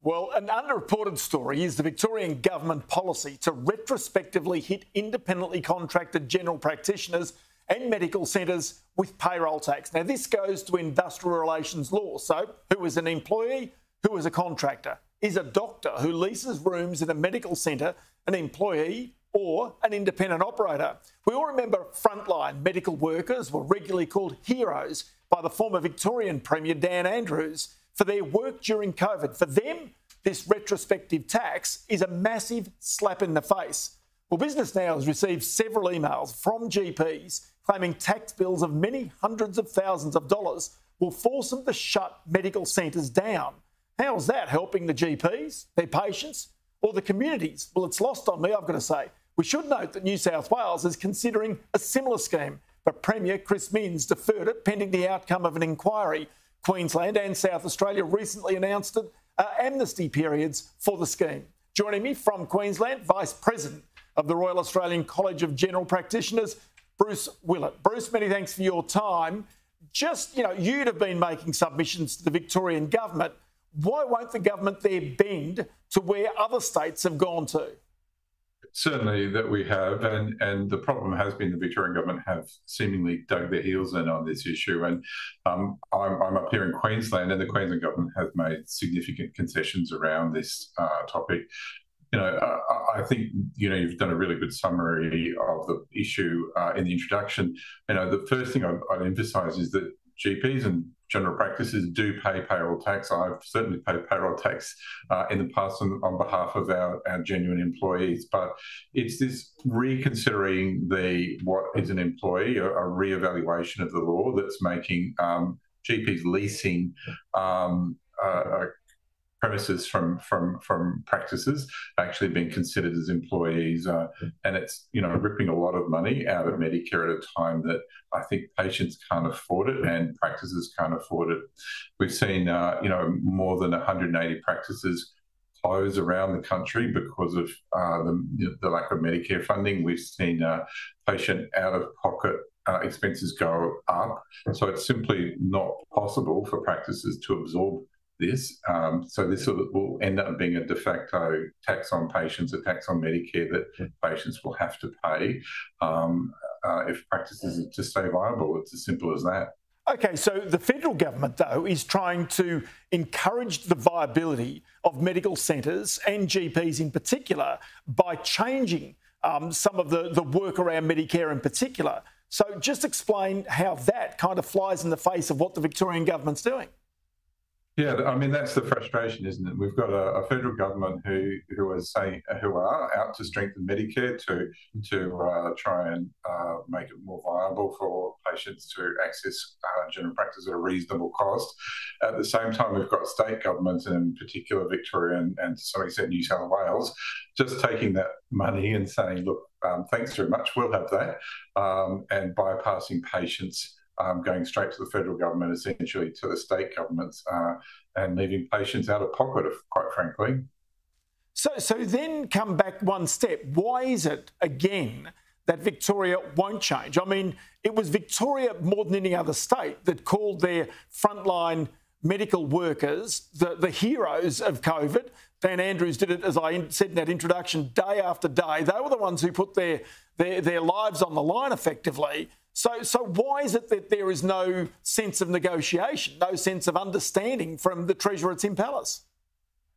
Well, an underreported story is the Victorian government policy to retrospectively hit independently contracted general practitioners and medical centres with payroll tax. Now, this goes to industrial relations law. So, who is an employee? Who is a contractor? Is a doctor who leases rooms in a medical centre an employee or an independent operator? We all remember frontline medical workers were regularly called heroes by the former Victorian Premier Dan Andrews for their work during COVID. For them, this retrospective tax is a massive slap in the face. Well, Business Now has received several emails from GPs claiming tax bills of many hundreds of thousands of dollars will force them to shut medical centres down. How is that helping the GPs, their patients, or the communities? Well, it's lost on me, I've got to say. We should note that New South Wales is considering a similar scheme, but Premier Chris Minns deferred it pending the outcome of an inquiry. Queensland and South Australia recently announced amnesty periods for the scheme. Joining me from Queensland, Vice President of the Royal Australian College of General Practitioners, Bruce Willett. Bruce, many thanks for your time. You'd have been making submissions to the Victorian government. Why won't the government there bend to where other states have gone to? Certainly that we have, and the problem has been the Victorian government have seemingly dug their heels in on this issue. And I'm up here in Queensland, and the Queensland government has made significant concessions around this topic. I think you've done a really good summary of the issue in the introduction. The first thing I'd emphasise is that GPs and general practices do pay payroll tax. I've certainly paid payroll tax in the past on behalf of our genuine employees. But it's this reconsidering what is an employee, a re-evaluation of the law that's making GPs leasing premises from practices actually being considered as employees, and it's ripping a lot of money out of Medicare at a time that I think patients can't afford it and practices can't afford it. We've seen more than 180 practices close around the country because of the lack of Medicare funding. We've seen patient out-of-pocket expenses go up, so it's simply not possible for practices to absorb this. So this will end up being a de facto tax on patients, a tax on Medicare that patients will have to pay if practices are to stay viable. It's as simple as that. Okay, so the federal government, though, is trying to encourage the viability of medical centres and GPs in particular by changing some of the work around Medicare in particular. So just explain how that kind of flies in the face of what the Victorian government's doing. Yeah, I mean, that's the frustration, isn't it? We've got a federal government who are out to strengthen Medicare to try and make it more viable for patients to access general practice at a reasonable cost. At the same time, we've got state governments, and in particular Victoria and to some extent New South Wales, just taking that money and saying, look, thanks very much, we'll have that, and bypassing patients, going straight to the federal government, essentially to the state governments, and leaving patients out of pocket, quite frankly. So then come back one step. Why is it, again, that Victoria won't change? I mean, it was Victoria more than any other state that called their frontline medical workers the heroes of COVID. Dan Andrews did it, as I said in that introduction, day after day. They were the ones who put their lives on the line effectively. So why is it that there is no sense of negotiation, no sense of understanding from the Treasurer at Tim Palace?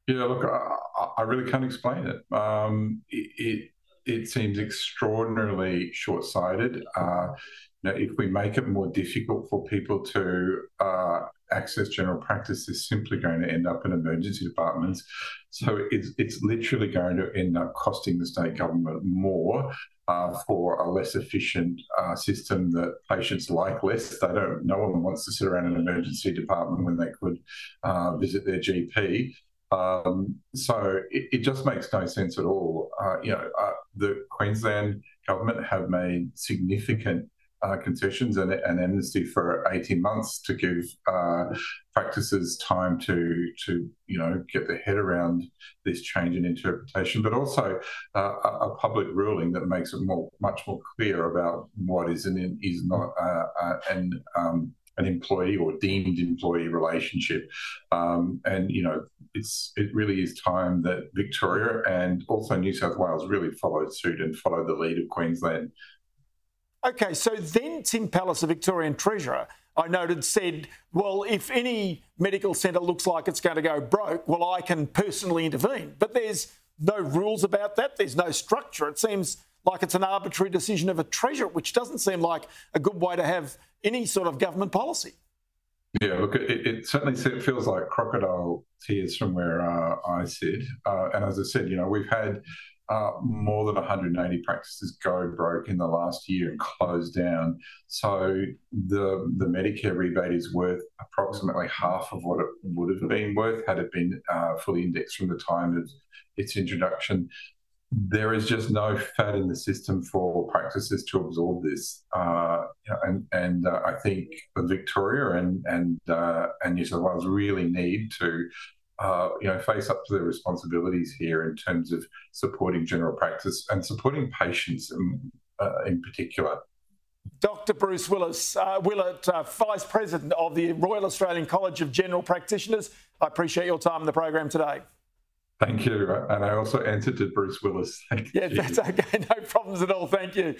Yeah, look, I really can't explain it. It seems extraordinarily short-sighted. If we make it more difficult for people to access general practice, they're simply going to end up in emergency departments. So it's literally going to end up costing the state government more for a less efficient system that patients like less. No one wants to sit around an emergency department when they could visit their GP. So it just makes no sense at all. The Queensland government have made significant concessions and amnesty for 18 months to give practices time to get their head around this change in interpretation, but also a public ruling that makes it much more clear about what is and is not an an employee or deemed employee relationship. And, you know, it really is time that Victoria and also New South Wales really followed suit and followed the lead of Queensland. Okay, so then Tim Pallas, the Victorian Treasurer, I noted, said, well, if any medical centre looks like it's going to go broke, well, I can personally intervene. But there's no rules about that. There's no structure. It seems like it's an arbitrary decision of a treasurer, which doesn't seem like a good way to have any sort of government policy. Yeah, look, it certainly feels like crocodile tears from where I sit. And as I said, you know, we've had more than 180 practices go broke in the last year and close down. So the Medicare rebate is worth approximately half of what it would have been worth had it been fully indexed from the time of its introduction. There is just no fat in the system for practices to absorb this, and I think Victoria and New South Wales really need to, face up to their responsibilities here in terms of supporting general practice and supporting patients in particular. Dr. Bruce Willett, Vice President of the Royal Australian College of General Practitioners, I appreciate your time in the program today. Thank you. And I also answered to Bruce Willis. Thank you. Yeah, that's okay. No problems at all. Thank you.